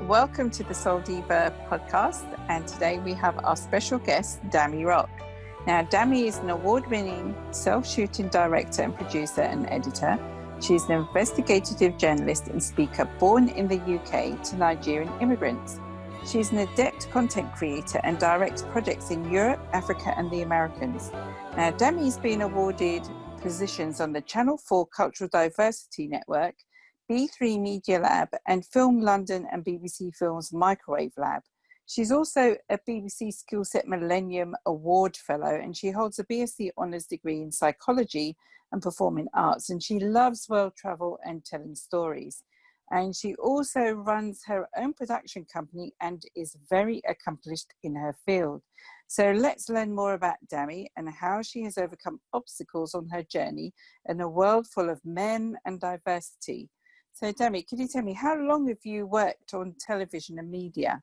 Welcome to the Soul Diva podcast, and today we have our special guest, Dami Rock. Now, Dami is an award-winning self-shooting director and producer and editor. She's an investigative journalist and speaker born in the UK to Nigerian immigrants. She's an adept content creator and directs projects in Europe, Africa, and the Americas. Now, Dami has been awarded positions on the Channel 4 Cultural Diversity Network, B3 Media Lab, and Film London and BBC Films Microwave Lab. She's also a BBC Skillset Millennium Award Fellow, and she holds a BSc Honours degree in Psychology and Performing Arts, and she loves world travel and telling stories. And she also runs her own production company and is very accomplished in her field. So let's learn more about Dami and how she has overcome obstacles on her journey in a world full of men and diversity. So Dami, could you tell me, how long have you worked on television and media?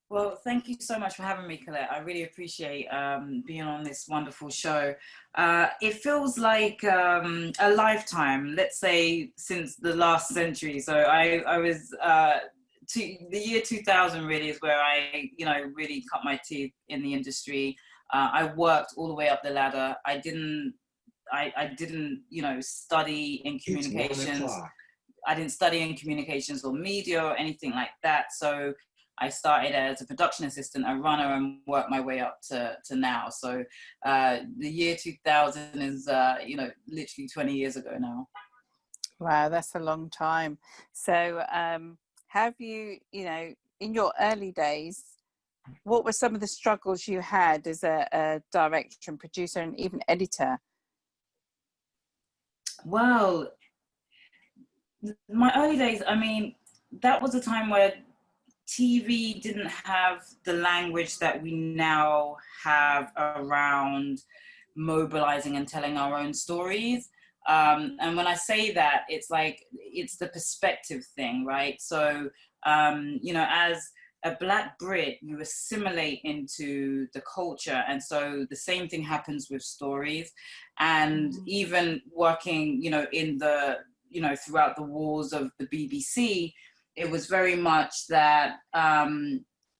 Well, thank you so much for having me, Colette. I really appreciate being on this wonderful show. It feels like a lifetime, let's say, since the last century. So I was, the year 2000 really is where I, really cut my teeth in the industry. I worked all the way up the ladder. I didn't, study in communications. I didn't study in communications or media or anything like that. So I started as a production assistant, a runner, and worked my way up to now. So the year 2000 is, literally 20 years ago now. Wow, that's a long time. So have you, in your early days, what were some of the struggles you had as a director and producer and even editor? Well, my early days, that was a time where TV didn't have the language that we now have around mobilizing and telling our own stories. And when I say that, it's the perspective thing, right? So, as a Black Brit, you assimilate into the culture. And so the same thing happens with stories. And even working, in the, throughout the walls of the BBC, it was very much that,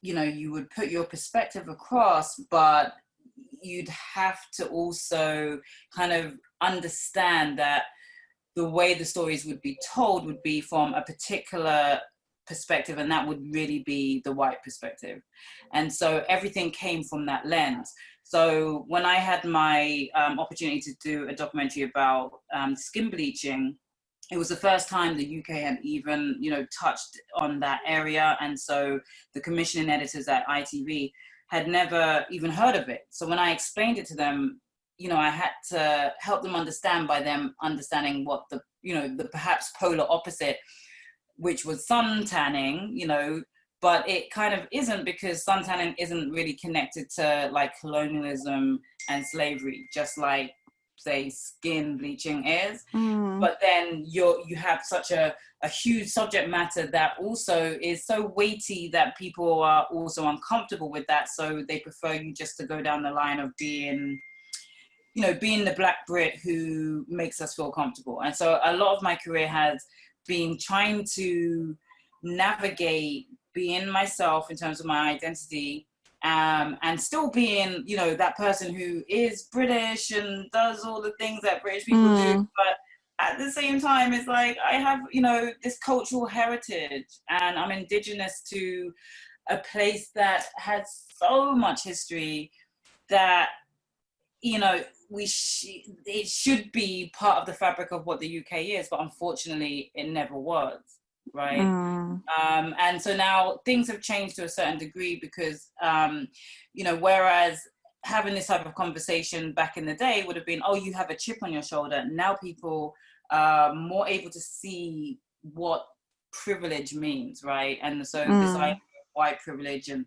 you would put your perspective across, but you'd have to also kind of understand that the way the stories would be told would be from a particular perspective, and that would really be the white perspective. And so everything came from that lens. So when I had my opportunity to do a documentary about skin bleaching, it was the first time the UK had even, touched on that area. And so the commissioning editors at ITV had never even heard of it. So when I explained it to them, I had to help them understand by them understanding what the perhaps polar opposite, which was sun tanning, but it kind of isn't, because sun tanning isn't really connected to like colonialism and slavery, just like, say, skin bleaching is. But then you have such a huge subject matter that also is so weighty that people are also uncomfortable with that. So they prefer you just to go down the line of being the Black Brit who makes us feel comfortable. And so a lot of my career has been trying to navigate being myself in terms of my identity, and still being, that person who is British and does all the things that British people do. But at the same time, it's like I have, this cultural heritage, and I'm indigenous to a place that has so much history that, it should be part of the fabric of what the UK is, but unfortunately it never was, right? And so now things have changed to a certain degree because, whereas having this type of conversation back in the day would have been, oh, you have a chip on your shoulder. Now people are more able to see what privilege means, right? And so this idea of white privilege and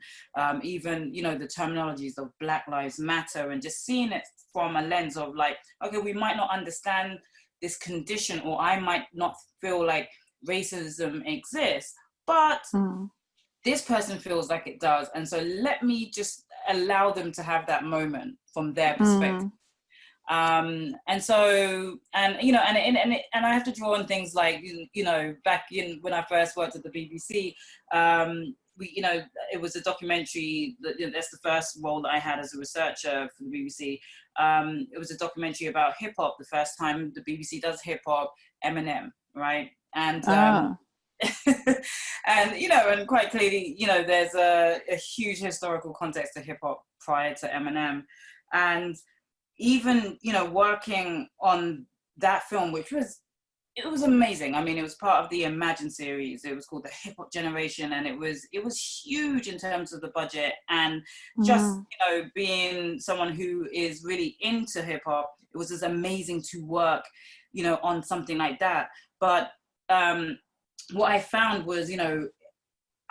even, the terminologies of Black Lives Matter, and just seeing it from a lens of like, okay, we might not understand this condition, or I might not feel like racism exists, but this person feels like it does. And so let me just allow them to have that moment from their perspective. And so, and you know, and I have to draw on things like, you know, back in when I first worked at the BBC, we, you know, it was a documentary that, you know, that's the first role that I had as a researcher for the BBC. It was a documentary about hip hop, the first time the BBC does hip hop, Eminem, right? And and you know, and quite clearly, you know, there's a huge historical context to hip hop prior to Eminem, and even, you know, working on that film, which was, it was amazing. I mean, it was part of the Imagine series. It was called the Hip Hop Generation, and it was huge in terms of the budget, and just, you know, being someone who is really into hip hop, it was just amazing to work, you know, on something like that. But what I found was, you know,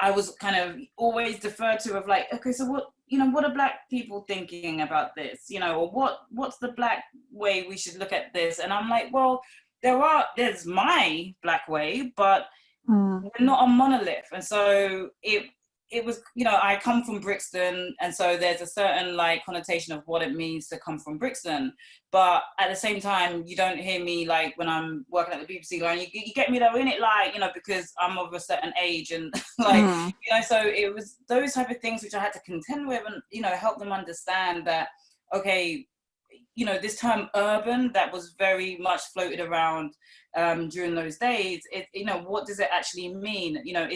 I was kind of always deferred to of like, okay, so what, you know, what are Black people thinking about this? You know, or what's the Black way we should look at this? And I'm like, well, there's my Black way, but we're not a monolith. And so it was, you know, I come from Brixton, and so there's a certain like connotation of what it means to come from Brixton. But at the same time, you don't hear me like when I'm working at the BBC going, you get me though in it, like, you know, because I'm of a certain age, and like, you know, so it was those type of things which I had to contend with, and, you know, help them understand that, okay, you know, this term urban that was very much floated around during those days, you know, what does it actually mean? You know,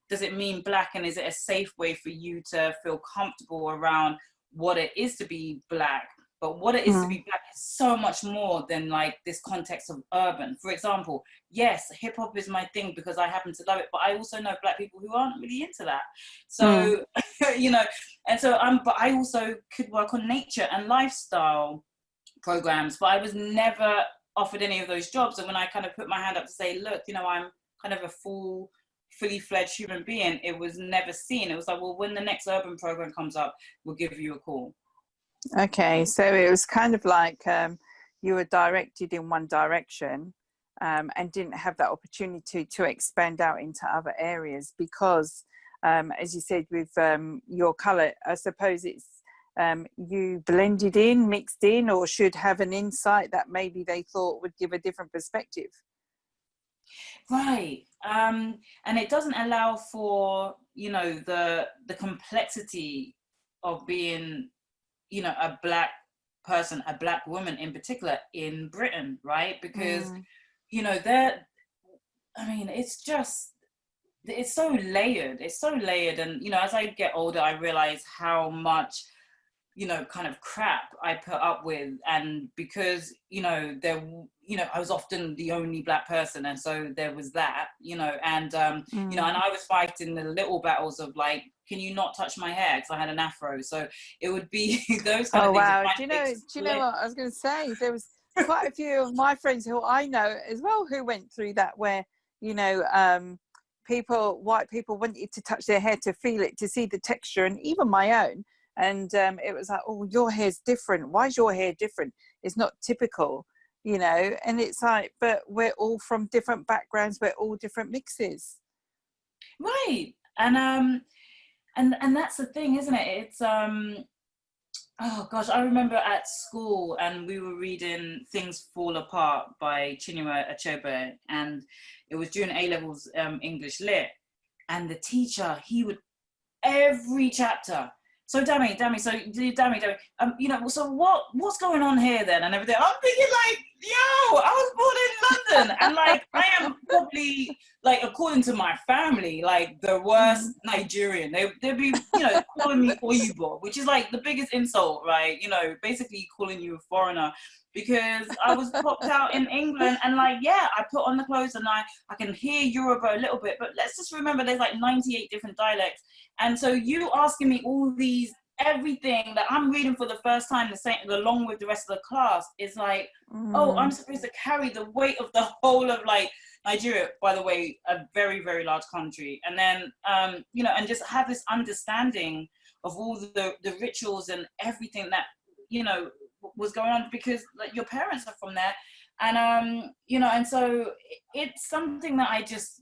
does it mean Black, and is it a safe way for you to feel comfortable around what it is to be Black? But what it is to be Black is so much more than like this context of urban. For example, yes, hip hop is my thing because I happen to love it, but I also know Black people who aren't really into that. So, you know, and so but I also could work on nature and lifestyle programs, but I was never offered any of those jobs. And when I kind of put my hand up to say, look, you know, I'm kind of a fully fledged human being, it was never seen. It was like, well, when the next urban program comes up, we'll give you a call. Okay, so it was kind of like you were directed in one direction and didn't have that opportunity to expand out into other areas because, as you said, with your colour, I suppose it's you blended in, mixed in, or should have an insight that maybe they thought would give a different perspective. Right. And it doesn't allow for, you know, the complexity of being, you know, a Black person, a Black woman in particular in Britain, right? Because, you know, I mean, it's so layered. It's so layered. And, you know, as I get older, I realize how much, you know, kind of crap I put up with. And because, you know, I was often the only Black person. And so there was that, you know, and, you know, and I was fighting the little battles of like, can you not touch my hair? Because I had an afro. So it would be those kind of things. Wow. Do you know what I was going to say? There was quite a few of my friends who I know as well who went through that where, you know, white people wanted to touch their hair to feel it, to see the texture, and even my own. And it was like, oh, your hair's different. Why is your hair different? It's not typical, you know. And it's like, but we're all from different backgrounds. We're all different mixes. Right. And that's the thing, isn't it? It's oh gosh, I remember at school and we were reading Things Fall Apart by Chinua Achebe, and it was during A-levels English Lit, and the teacher, he would every chapter. So Dami, you know, so what's going on here then and everything? I'm thinking like, yo, I was born in London and like I am probably like, according to my family, like the worst Nigerian. They'd be, you know, calling me Oyibo, which is like the biggest insult, right? You know, basically calling you a foreigner, because I was popped out in England and like, yeah, I put on the clothes and I can hear Yoruba a little bit, but let's just remember there's like 98 different dialects. And so you asking me all these, everything that I'm reading for the first time, along with the rest of the class, is like, oh, I'm supposed to carry the weight of the whole of like Nigeria, by the way, a very, very large country. And then, you know, and just have this understanding of all the rituals and everything that, you know, was going on, because like your parents are from there. And, you know, and so it's something that I just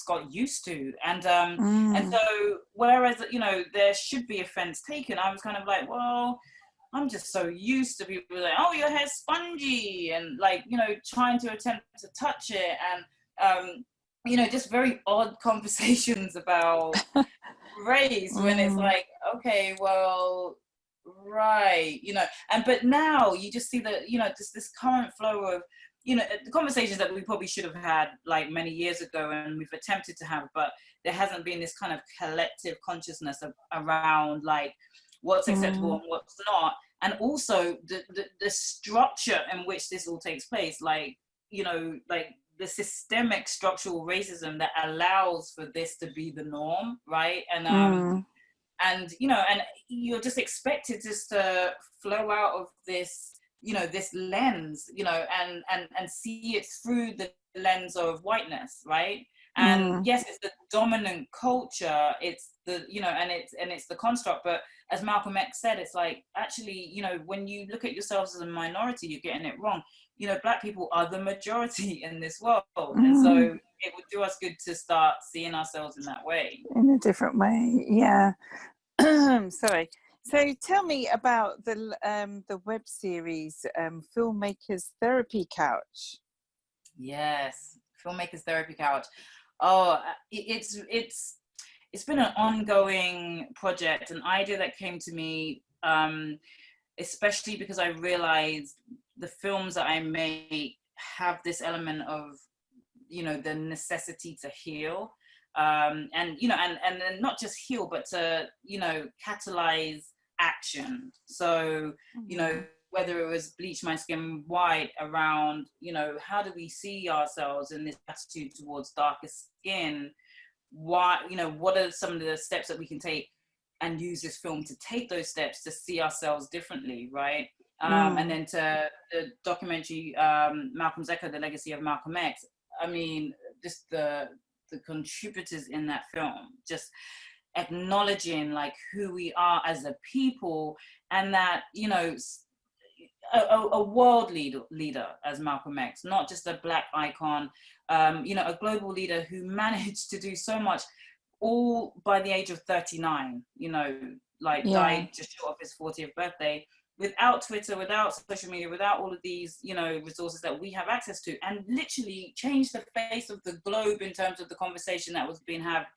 got used to. And and so whereas, you know, there should be offense taken, I was kind of like, well, I'm just so used to people like, oh, your hair's spongy, and like, you know, trying to attempt to touch it, and you know, just very odd conversations about race when it's like, okay, well, right, you know. And but now you just see that, you know, this current flow of, you know, the conversations that we probably should have had like many years ago and we've attempted to have, but there hasn't been this kind of collective consciousness around like what's acceptable and what's not, and also the structure in which this all takes place, like, you know, like the systemic structural racism that allows for this to be the norm, right? And you know, and you're just expected just to flow out of this, you know, this lens, you know, and see it through the lens of whiteness, right? And yes, it's the dominant culture, it's the, you know, and it's the construct, but as Malcolm X said, it's like, actually, you know, when you look at yourselves as a minority, you're getting it wrong. You know, Black people are the majority in this world, and so it would do us good to start seeing ourselves in that way, in a different way. Yeah. Sorry. So tell me about the web series, Filmmakers Therapy Couch. Yes, Filmmakers Therapy Couch. Oh, it's been an ongoing project, an idea that came to me, especially because I realized the films that I make have this element of, you know, the necessity to heal, and, you know, and then not just heal, but to, you know, catalyze action. So, you know, whether it was Bleach My Skin White around, you know, how do we see ourselves in this attitude towards darker skin? Why, you know, what are some of the steps that we can take and use this film to take those steps to see ourselves differently, right? And then to the documentary, Malcolm's Echo, The Legacy of Malcolm X. I mean, just the contributors in that film, just acknowledging like who we are as a people, and that, you know, a world leader as Malcolm X, not just a Black icon, you know, a global leader who managed to do so much, all by the age of 39, you know, like died just short of his 40th birthday, without Twitter, without social media, without all of these, you know, resources that we have access to, and literally changed the face of the globe in terms of the conversation that was being had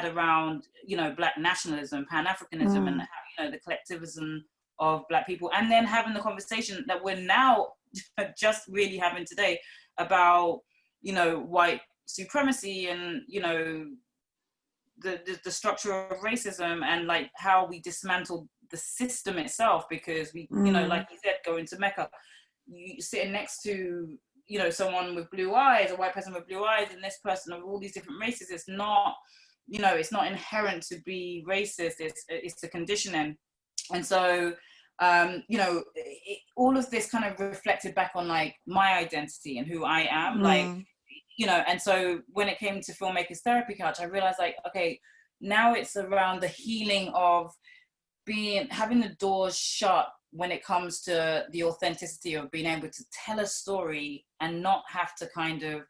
around, you know, Black nationalism, Pan-Africanism, and, you know, the collectivism of Black people, and then having the conversation that we're now just really having today about, you know, white supremacy and, you know, the structure of racism, and like how we dismantle the system itself, because we, you know, like you said, going to Mecca, you sitting next to, you know, someone with blue eyes, a white person with blue eyes, and this person of all these different races. It's not, you know, it's not inherent to be racist, it's a conditioning. And so, you know, all of this kind of reflected back on like my identity and who I am, like, you know. And so when it came to Filmmakers Therapy Couch, I realized like, okay, now it's around the healing of having the doors shut when it comes to the authenticity of being able to tell a story and not have to kind of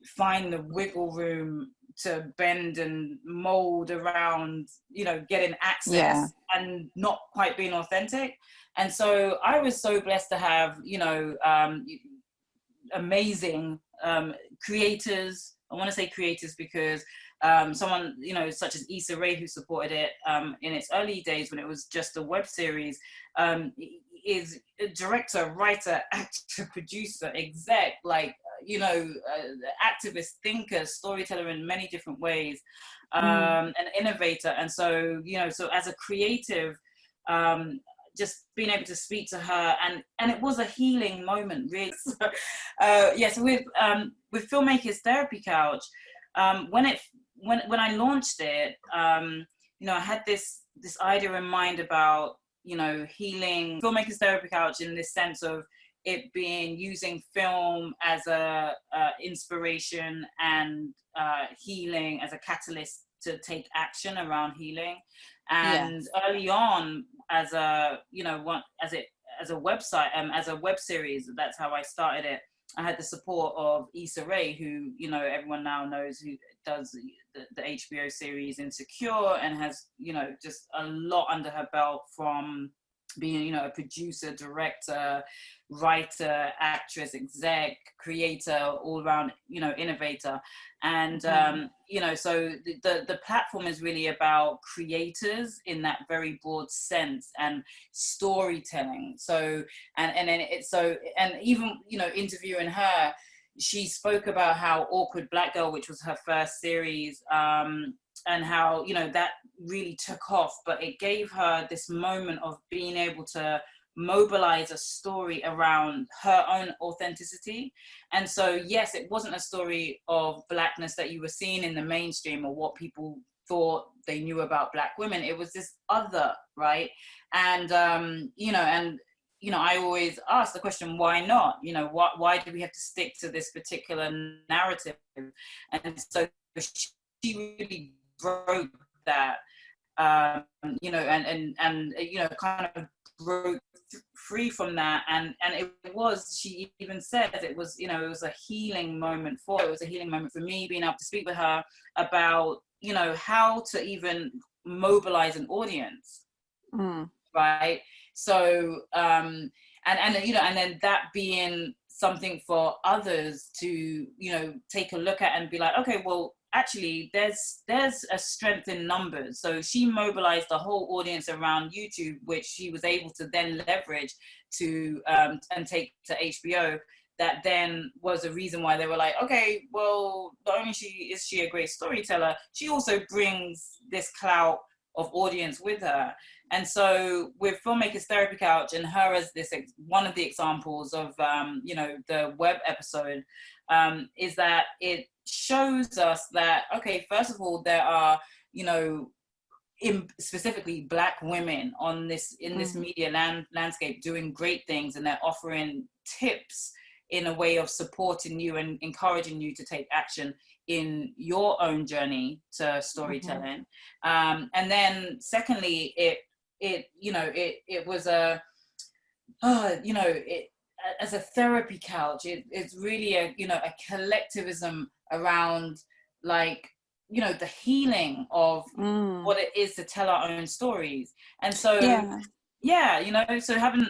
find the wiggle room to bend and mold around, you know, getting access and not quite being authentic. And so I was so blessed to have, you know, amazing creators. I want to say creators because someone, you know, such as Issa Rae, who supported it in its early days when it was just a web series, is a director, writer, actor, producer, exec, like, you know, activist, thinker, storyteller in many different ways, an innovator. And so, you know, so as a creative, just being able to speak to her, and it was a healing moment, really. So, yes, with Filmmakers Therapy Couch, when I launched it, you know, I had this idea in mind about, you know, healing Filmmakers Therapy Couch in this sense of it being using film as a inspiration and healing as a catalyst to take action around healing. And early on, as a, you know, as a website, as a web series, that's how I started it. I had the support of Issa Rae, who, you know, everyone now knows, who does the HBO series Insecure, and has, you know, just a lot under her belt from being, you know, a producer, director, writer, actress, exec, creator, all around, you know, innovator. And, you know, so the platform is really about creators in that very broad sense, and storytelling. So, and then it's so, and even, you know, interviewing her, she spoke about how Awkward Black Girl, which was her first series, and how, you know, that really took off, but it gave her this moment of being able to mobilize a story around her own authenticity. And so, yes, it wasn't a story of Blackness that you were seeing in the mainstream or what people thought they knew about Black women. It was this other, right? And, you know, I always ask the question, why not? You know, why do we have to stick to this particular narrative? And so she really broke that, you know, and you know, kind of broke free from that, and it was, she even said it was, you know, it was a healing moment for her. It was a healing moment for me, being able to speak with her about, you know, how to even mobilize an audience, right? So and you know, and then that being something for others to, you know, take a look at and be like, okay, well, actually there's a strength in numbers. So she mobilized the whole audience around YouTube, which she was able to then leverage to and take to HBO. That then was a reason why they were like, okay, well, not only is she a great storyteller, she also brings this clout of audience with her. And so with Filmmakers Therapy Couch and her as this one of the examples of you know, the web episode, is that it shows us that, okay, first of all, there are, you know, specifically Black women on this, in this media landscape, doing great things, and they're offering tips in a way of supporting you and encouraging you to take action in your own journey to storytelling. And then secondly, it you know, it was a you know, it as a therapy couch, it's really a, you know, a collectivism around, like, you know, the healing of what it is to tell our own stories. And so yeah, you know, so having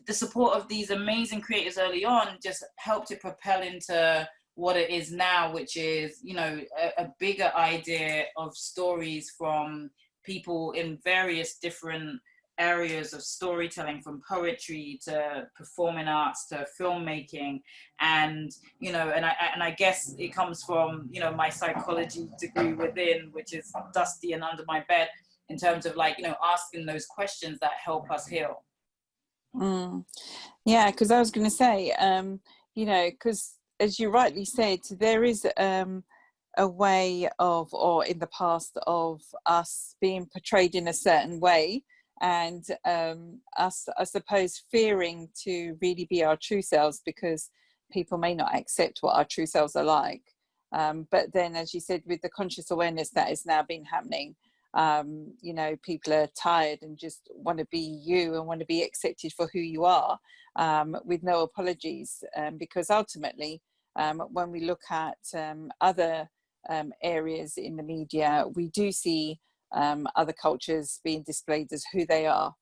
the support of these amazing creators early on just helped it propel into what it is now, which is, you know, a bigger idea of stories from people in various different areas of storytelling, from poetry to performing arts to filmmaking. And, you know, and I guess it comes from, you know, my psychology degree within, which is dusty and under my bed, in terms of, like, you know, asking those questions that help us heal. Yeah, because I was going to say, you know, because as you rightly said, there is a way of, or in the past, of us being portrayed in a certain way, and us, I suppose, fearing to really be our true selves, because people may not accept what our true selves are like. But then, as you said, with the conscious awareness that has now been happening, you know, people are tired and just want to be you and want to be accepted for who you are, with no apologies. Because ultimately, when we look at other areas in the media, we do see other cultures being displayed as who they are,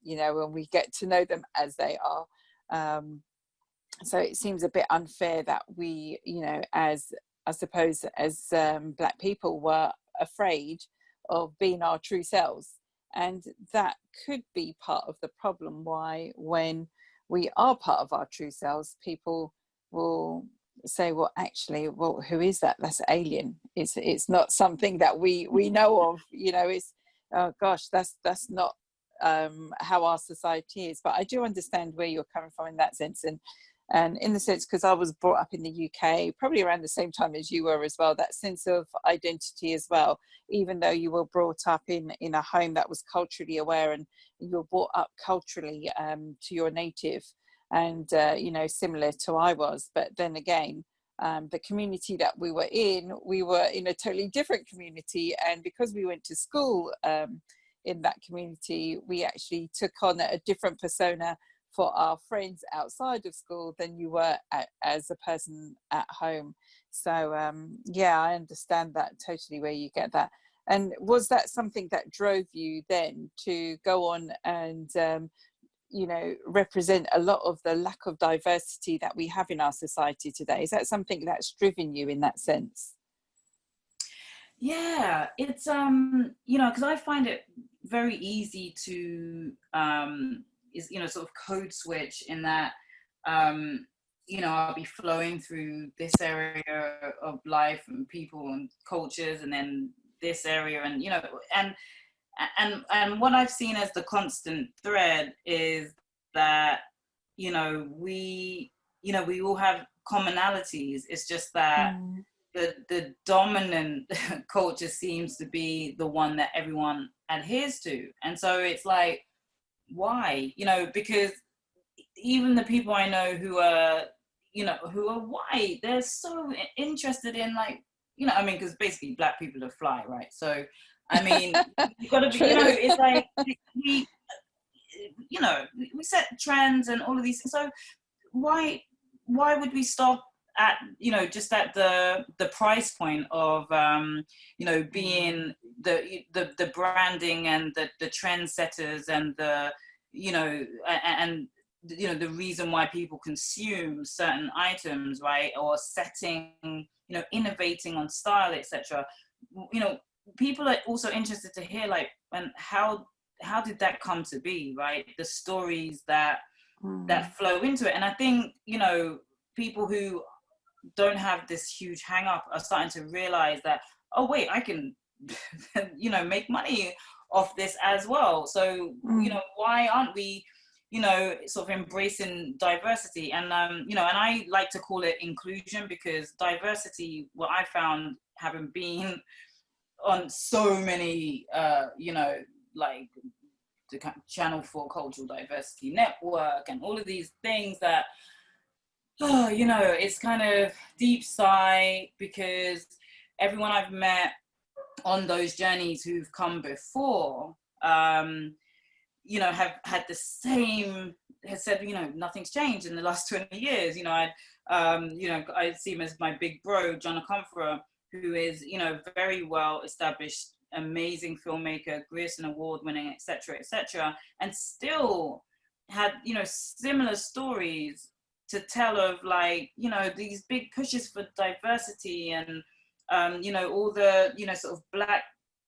you know, and we get to know them as they are. So it seems a bit unfair that we, you know, as, I suppose, as Black people, were afraid of being our true selves. And that could be part of the problem why, when we are part of our true selves, people will say, well, actually, well, who is that? That's alien. It's not something that we know of, you know. It's, oh gosh, that's not how our society is. But I do understand where you're coming from in that sense, and in the sense, because I was brought up in the UK probably around the same time as you were as well, that sense of identity as well, even though you were brought up in a home that was culturally aware, and you were brought up culturally to your native, and you know, similar to I was. But then again, the community that we were in a totally different community, and because we went to school in that community, we actually took on a different persona for our friends outside of school than you were as a person at home. So yeah, I understand that totally, where you get that. And was that something that drove you then to go on and, you know, represent a lot of the lack of diversity that we have in our society today? Is that something that's driven you in that sense? Yeah, it's you know, because I find it very easy to is, you know, sort of code switch in that you know, I'll be flowing through this area of life and people and cultures, and then this area, and you know, and what I've seen as the constant thread is that, you know, we all have commonalities. It's just that the dominant culture seems to be the one that everyone adheres to. And so it's like, why? You know, because even the people I know who are, you know, who are white, they're so interested in, like, you know, I mean, because basically black people are fly, right? So, I mean, you've got to be, you know, it's like, we, you know, we set trends and all of these things. So why would we stop at, you know, just at the price point of you know, being the branding and the trendsetters and the, you know, and you know, the reason why people consume certain items, right? Or setting, you know, innovating on style, etc. You know, people are also interested to hear, like, and how did that come to be, right? The stories that flow into it. And I think, you know, people who don't have this huge hang up are starting to realize that, oh wait, I can you know, make money off this as well. So you know, why aren't we, you know, sort of embracing diversity? And you know, and I like to call it inclusion, because diversity, what I found, having been on so many you know, like the Channel 4 Cultural Diversity Network and all of these things, that oh, you know, it's kind of deep sigh, because everyone I've met on those journeys who've come before, you know, have had the same, has said, you know, nothing's changed in the last 20 years. You know, you know, I see him as my big bro, John Akomfora, who is, you know, very well established, amazing filmmaker, Grierson Award winning, etc., and still had, you know, similar stories to tell of, like, you know, these big pushes for diversity and you know, all the, you know, sort of black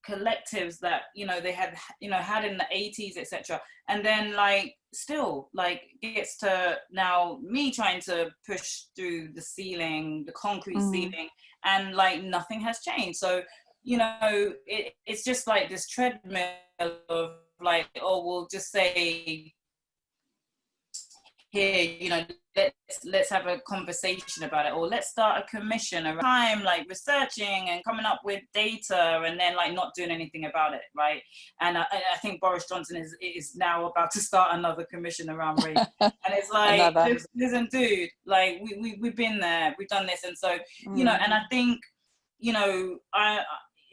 collectives that, you know, they had, you know, had in the 80s, etc. And then, like, still, like, gets to now me trying to push through the ceiling, the concrete ceiling, and like nothing has changed. So, you know, it's just like this treadmill of, like, oh, we'll just say here, you know, let's have a conversation about it, or let's start a commission around time, like researching and coming up with data, and then like not doing anything about it, right? And I think Boris Johnson is now about to start another commission around race, and it's like, listen, dude, like we've been there, we've done this. And so, you know, and I think, you know,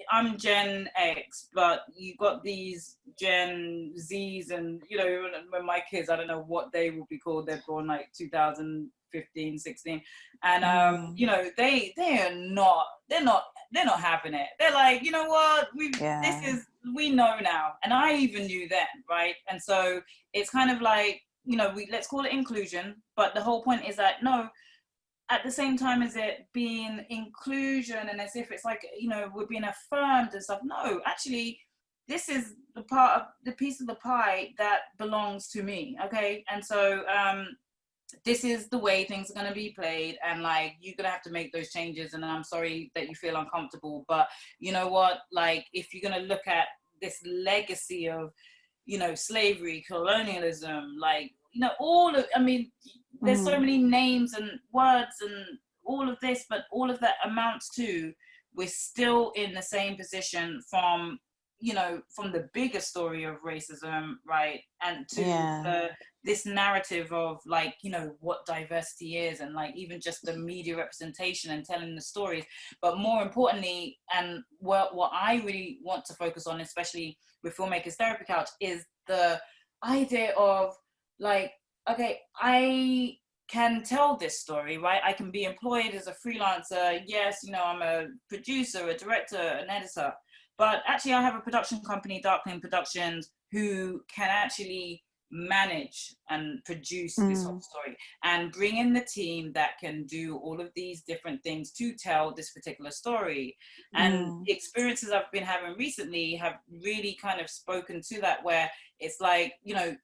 I'm Gen X, but you got these Gen Zs, and, you know, when my kids, I don't know what they will be called. They're born like 2015, 16, and you know, they're not having it. They're like, you know what, we know now, and I even knew then, right? And so it's kind of like, you know, let's call it inclusion, but the whole point is that, no, at the same time as it being inclusion and as if it's like, you know, we're being affirmed and stuff. No, actually, this is the part of the piece of the pie that belongs to me. Okay. And so this is the way things are going to be played, and like, you're going to have to make those changes. And I'm sorry that you feel uncomfortable, but you know what, like, if you're going to look at this legacy of, you know, slavery, colonialism, like, you know, all of, I mean, there's so many names and words and all of this, but all of that amounts to, we're still in the same position from, you know, from the bigger story of racism, right? And to this narrative of, like, you know, what diversity is, and like even just the media representation and telling the stories. But more importantly, and what I really want to focus on, especially with Filmmakers Therapy Couch, is the idea of, like, okay, I can tell this story, right? I can be employed as a freelancer. Yes, you know, I'm a producer, a director, an editor. But actually I have a production company, Darkling Productions, who can actually manage and produce this whole story and bring in the team that can do all of these different things to tell this particular story. And the experiences I've been having recently have really kind of spoken to that, where it's like, you know,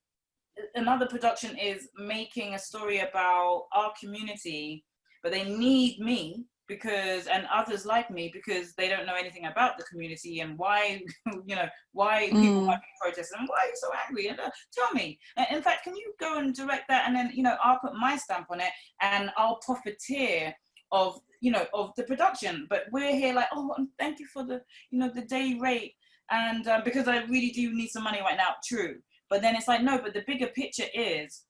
another production is making a story about our community, but they need me because, and others like me, because they don't know anything about the community and why, you know, why people might be protesting and why are you so angry, and tell me. In fact, can you go and direct that, and then, you know, I'll put my stamp on it and I'll profiteer of, you know, of the production. But we're here like, oh, thank you for the, you know, the day rate, and because I really do need some money right now. True. But then it's like, no, but the bigger picture is,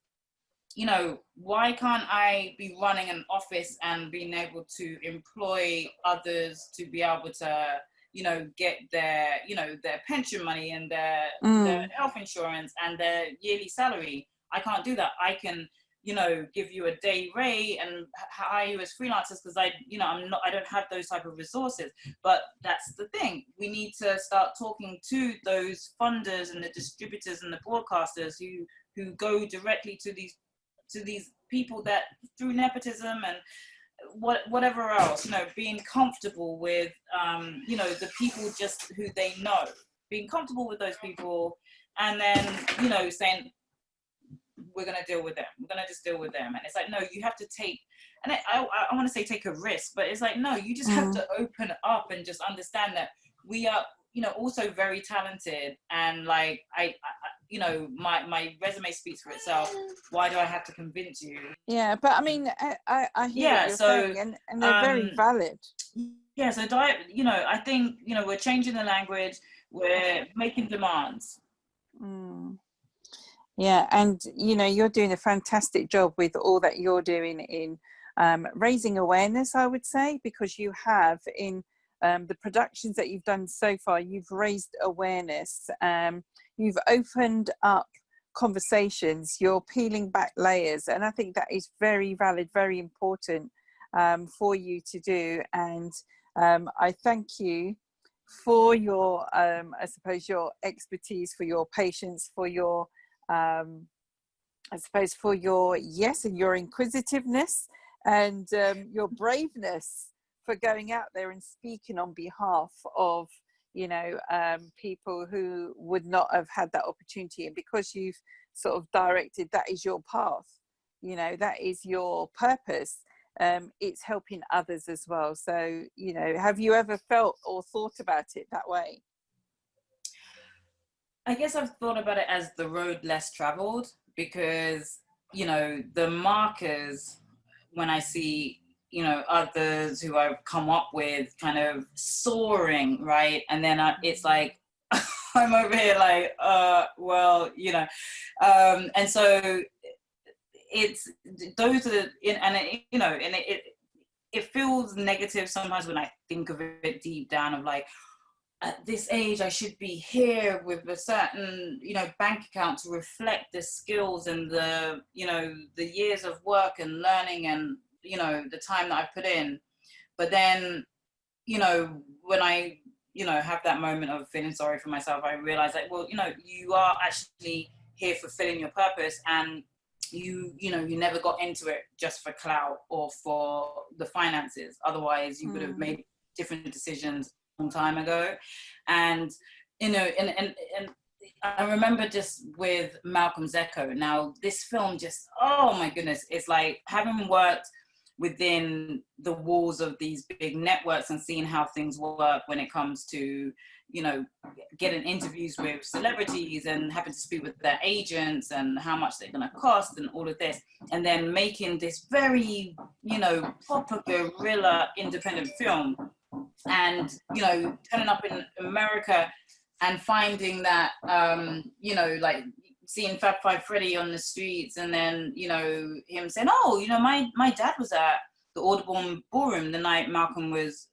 you know, why can't I be running an office and being able to employ others to be able to, you know, get their, you know, their pension money and their health insurance and their yearly salary? I can't do that. I can, you know, give you a day rate and hire you as freelancers because I, you know, I don't have those type of resources. But that's the thing. We need to start talking to those funders and the distributors and the broadcasters who go directly to these people that through nepotism and whatever else, you know, being comfortable with, you know, the people just who they know, being comfortable with those people, and then, you know, saying, we're going to deal with them. We're going to just deal with them. And it's like, no, you have to take, and I want to say take a risk, but it's like, no, you just have to open up and just understand that we are, you know, also very talented. And like, I you know, my resume speaks for itself. Why do I have to convince you? Yeah, but I mean, I hear what you're saying, and they're very valid. Yeah, so you know, I think, you know, we're changing the language, we're making demands. Yeah, and you know, you're doing a fantastic job with all that you're doing in raising awareness, I would say, because you have in the productions that you've done so far, you've raised awareness, you've opened up conversations, you're peeling back layers, and I think that is very valid, very important for you to do. And I thank you for your, I suppose, your expertise, for your patience, for your, I suppose, for your yes, and your inquisitiveness, and your braveness for going out there and speaking on behalf of, you know, people who would not have had that opportunity. And because you've sort of directed, that is your path, you know, that is your purpose. It's helping others as well. So, you know, have you ever felt or thought about it that way? I guess I've thought about it as the road less traveled, because, you know, the markers, when I see, you know, others who I've come up with kind of soaring, right? And then it's like, I'm over here like, well, you know, and so it's, those are, and it, you know, and it feels negative sometimes when I think of it deep down, of like, at this age, I should be here with a certain, you know, bank account to reflect the skills and the, you know, the years of work and learning and, you know, the time that I put in. But then, you know, when I, you know, have that moment of feeling sorry for myself, I realize that, well, you know, you are actually here fulfilling your purpose, and you know, you never got into it just for clout or for the finances. Otherwise, you would have made different decisions a long time ago. And, you know, and I remember just with Malcolm's Echo. Now, this film just, oh my goodness, it's like having worked within the walls of these big networks and seeing how things work when it comes to, you know, getting interviews with celebrities and having to speak with their agents and how much they're going to cost and all of this, and then making this very, you know, proper guerrilla independent film, and, you know, turning up in America and finding that, you know, like seeing Fab Five Freddy on the streets, and then, you know, him saying, oh, you know, my dad was at the Audubon Ballroom the night Malcolm was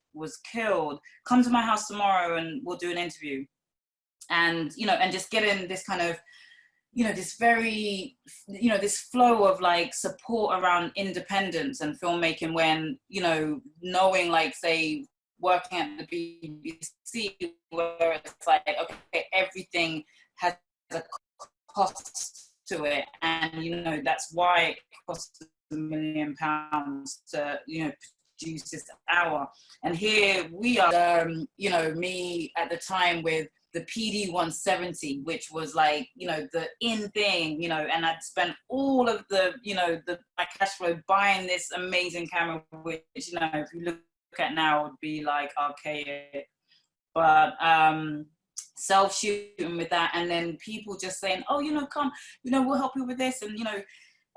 killed. Come to my house tomorrow and we'll do an interview. And, you know, and just getting this kind of, you know, this very, you know, this flow of like support around independence and filmmaking, when, you know, knowing like, say, working at the BBC, where it's like, okay, everything has a cost to it, and you know that's why it costs £1 million to, you know, produce this hour. And here we are, you know, me at the time with the PD 170, which was like, you know, the in thing, you know, and I'd spent all of the, you know, my cash flow buying this amazing camera, which, you know, if you look at now would be like archaic, but self-shooting with that, and then people just saying, oh, you know, come, you know, we'll help you with this, and you know,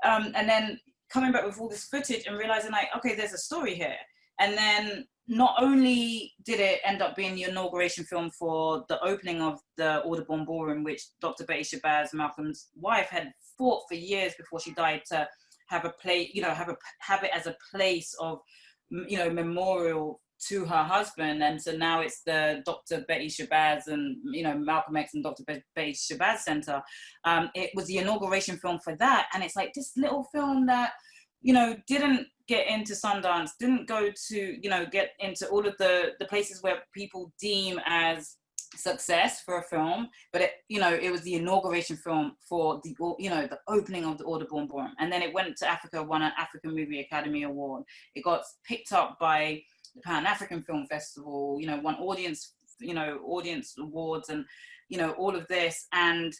and then coming back with all this footage and realizing like, okay, there's a story here. And then not only did it end up being the inauguration film for the opening of the Audubon Ballroom, which Dr. Betty Shabazz, Malcolm's wife, had fought for years before she died to have a play, you know, have it as a place of, you know, memorial to her husband. And so now it's the Dr. Betty Shabazz and, you know, Malcolm X and Dr. Betty Shabazz Center. It was the inauguration film for that. And it's like this little film that, you know, didn't get into Sundance, didn't go to, you know, get into all of the places where people deem as success for a film, but it, you know, it was the inauguration film for the, you know, the opening of the Audubon Ballroom. And then it went to Africa, won an African Movie Academy Award. It got picked up by the Pan-African Film Festival, you know, won audience awards, and, you know, all of this. And,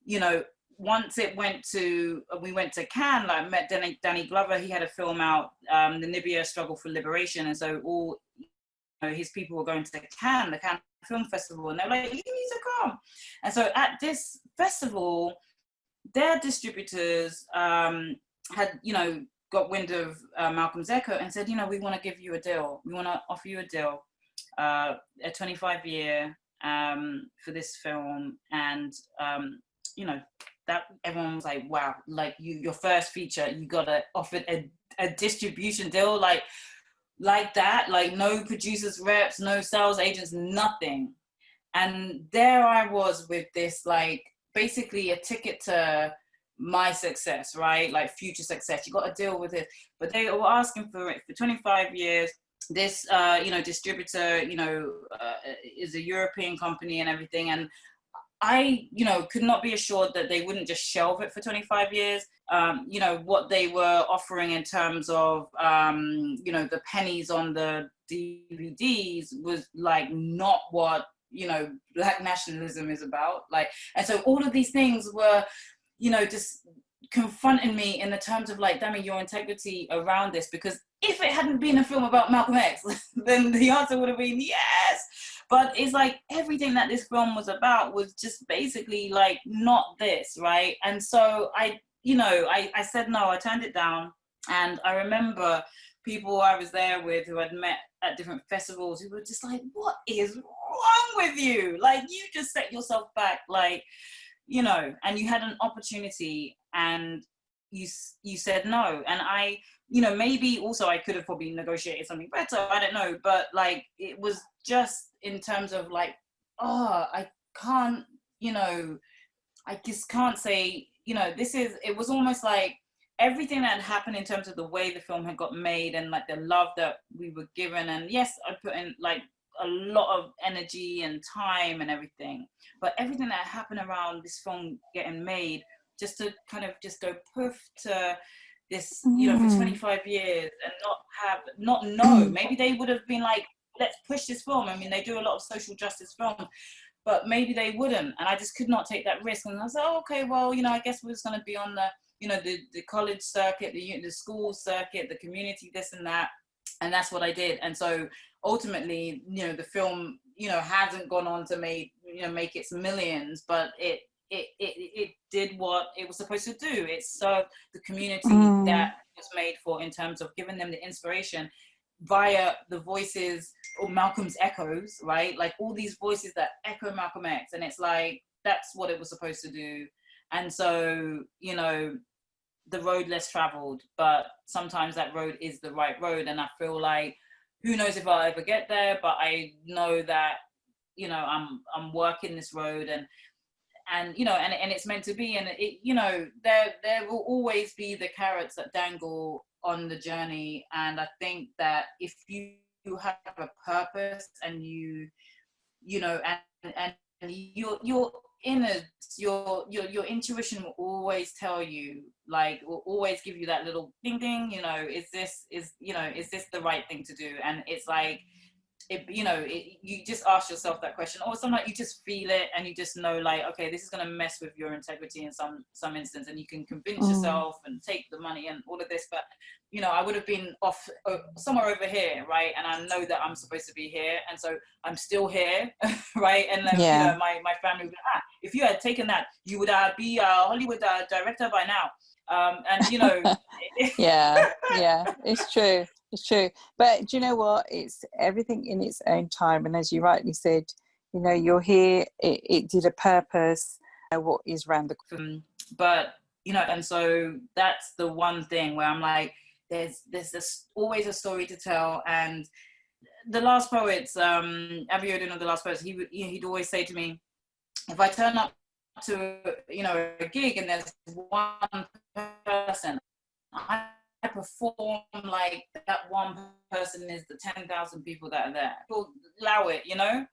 you know, once we went to Cannes, like, I met Danny Glover. He had a film out, the Namibia Struggle for Liberation. And so all, you know, his people were going to Cannes, the Cannes Film Festival, and they were like, you need to come. And so at this festival, their distributors had, you know, got wind of Malcolm's Echo and said, you know, we want to give you a deal. We want to offer you a deal, a 25-year for this film. And, you know, that everyone was like, wow, like your first feature, you got offered a distribution deal like that, like no producers reps, no sales agents, nothing. And there I was with this, like, basically a ticket to my success, right? Like future success. You got to deal with it. But they were asking for it for 25 years. This, you know, distributor, you know, is a European company and everything. And I, you know, could not be assured that they wouldn't just shelve it for 25 years. You know, what they were offering in terms of, you know, the pennies on the DVDs was like not what, you know, Black nationalism is about. Like, and so all of these things were, you know, just confronting me in the terms of like, Dami, your integrity around this, because if it hadn't been a film about Malcolm X, then the answer would have been yes. But it's like everything that this film was about was just basically like not this, right? And so I, you know, I said no, I turned it down. And I remember people I was there with who I'd met at different festivals who were just like, what is wrong with you? Like, you just set yourself back, like, you know, and you had an opportunity and you said no. And I, you know, maybe also I could have probably negotiated something better, I don't know, but like it was just in terms of like, oh, I can't, you know, I just can't say, you know, it was almost like everything that had happened in terms of the way the film had got made and like the love that we were given. And yes, I put in like a lot of energy and time and everything, but everything that happened around this film getting made, just to kind of just go poof to this, you know, for 25 years and not know, maybe they would have been like, let's push this film. I mean, they do a lot of social justice films, but maybe they wouldn't. And I just could not take that risk. And I was like, oh, okay, well, you know, I guess we're just going to be on the, you know, the college circuit, the school circuit, the community, this and that. And that's what I did. And so ultimately, you know, the film, you know, hasn't gone on to make its millions, but it did what it was supposed to do. It served the community that it was made for, in terms of giving them the inspiration via the voices or Malcolm's echoes, right? Like all these voices that echo Malcolm X. And it's like, that's what it was supposed to do. And so, you know, the road less traveled, but sometimes that road is the right road. And I feel like, who knows if I'll ever get there, but I know that, you know, I'm working this road, and you know, and it's meant to be. And it, you know, there will always be the carrots that dangle on the journey. And I think that if you have a purpose, and you know, and your inner, your intuition will always tell you, like, will always give you that little ding ding, you know, is this the right thing to do? And it's like, you just ask yourself that question, or sometimes you just feel it and you just know, like, okay, this is going to mess with your integrity in some instance, and you can convince yourself and take the money and all of this. But I would have been off somewhere over here, right? And I know that I'm supposed to be here, and so I'm still here, right? And then my family would be, if you had taken that, you would be a Hollywood director by now. yeah, it's true. It's true. But do you know what? It's everything in its own time. And as you rightly said, you're here, it did a purpose, what is around the corner. But, and so that's the one thing where I'm like, there's always a story to tell. And the Last Poets, Abiodun of the Last Poets, he'd always say to me, if I turn up to, a gig and there's one person, I perform like that one person is the 10,000 people that are there. People allow it, and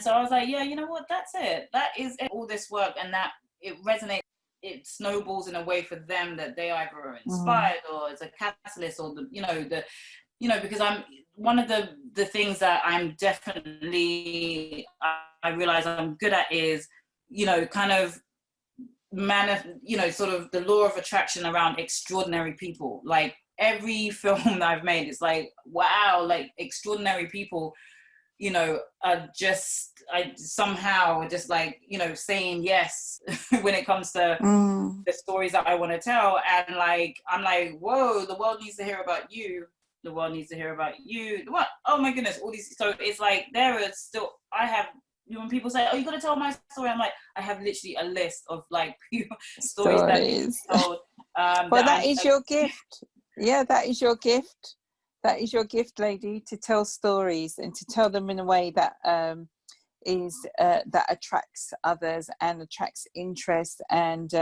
so I was like, yeah, you know what, that's it, that is it. All this work, and that it resonates, it snowballs in a way for them that they either are inspired or it's a catalyst, or because I'm one of the things that I'm definitely, I realize I'm good at is kind of sort of the law of attraction around extraordinary people. Like every film that I've made, it's like, wow, like extraordinary people, are just, I somehow just like, saying yes when it comes to the stories that I want to tell. And like, I'm like, whoa, the world needs to hear about you. The world needs to hear about you. What? Oh my goodness, all these. So it's like, there is still, I have, when people say, oh, you got to tell my story, I'm like, I have literally a list of like stories that need to be told. Well, that is your gift. Yeah, that is your gift. That is your gift, lady, to tell stories and to tell them in a way that that attracts others and attracts interest, and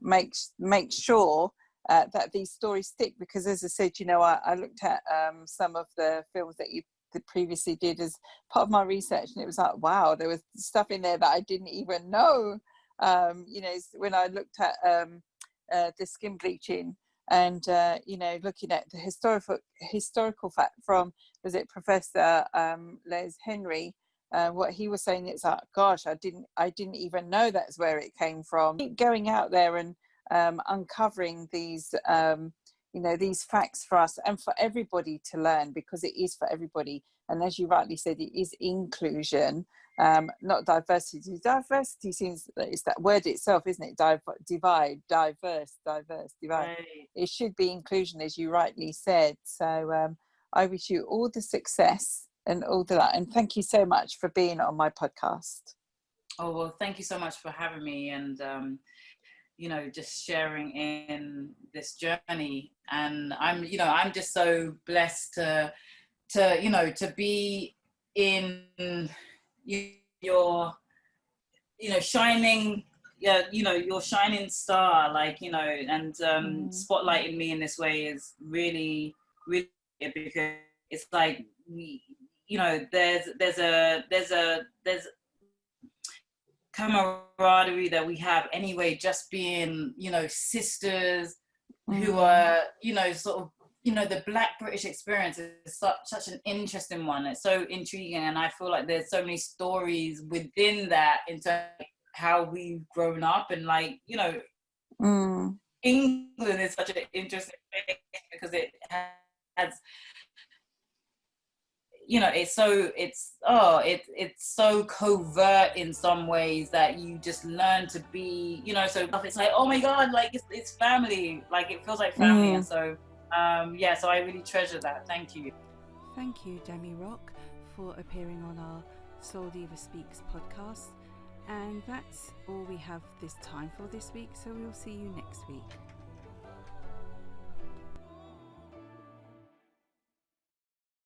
makes sure that these stories stick. Because as I said, I looked at some of the films that you previously did as part of my research, and it was like, wow, there was stuff in there that I didn't even know. When I looked at the skin bleaching, and looking at the historical fact from, was it Professor Les Henry, what he was saying, it's like, gosh, I didn't even know that's where it came from. Keep going out there and uncovering these these facts for us and for everybody to learn, because it is for everybody. And as you rightly said, it is inclusion, not diversity. Diversity seems, it's that word itself, isn't it? Divide, diverse, divide. Right. It should be inclusion, as you rightly said. So I wish you all the success and all that. And thank you so much for being on my podcast. Oh, well, thank you so much for having me, and just sharing in this journey. And I'm just so blessed to be in your shining, your shining star, like, and spotlighting me in this way is really, really, because it's like, there's camaraderie that we have anyway, just being sisters who are sort of the Black British experience is such an interesting one. It's so intriguing, and I feel like there's so many stories within that in terms of how we've grown up, and like England is such an interesting thing because it has it's so covert in some ways that you just learn to be, so it's like, oh my God, like it's family, like it feels like family. And so so I really treasure that. Thank you. Thank you, Dami Rock, for appearing on our Soul Diva Speaks podcast. And that's all we have this time for this week, so we'll see you next week.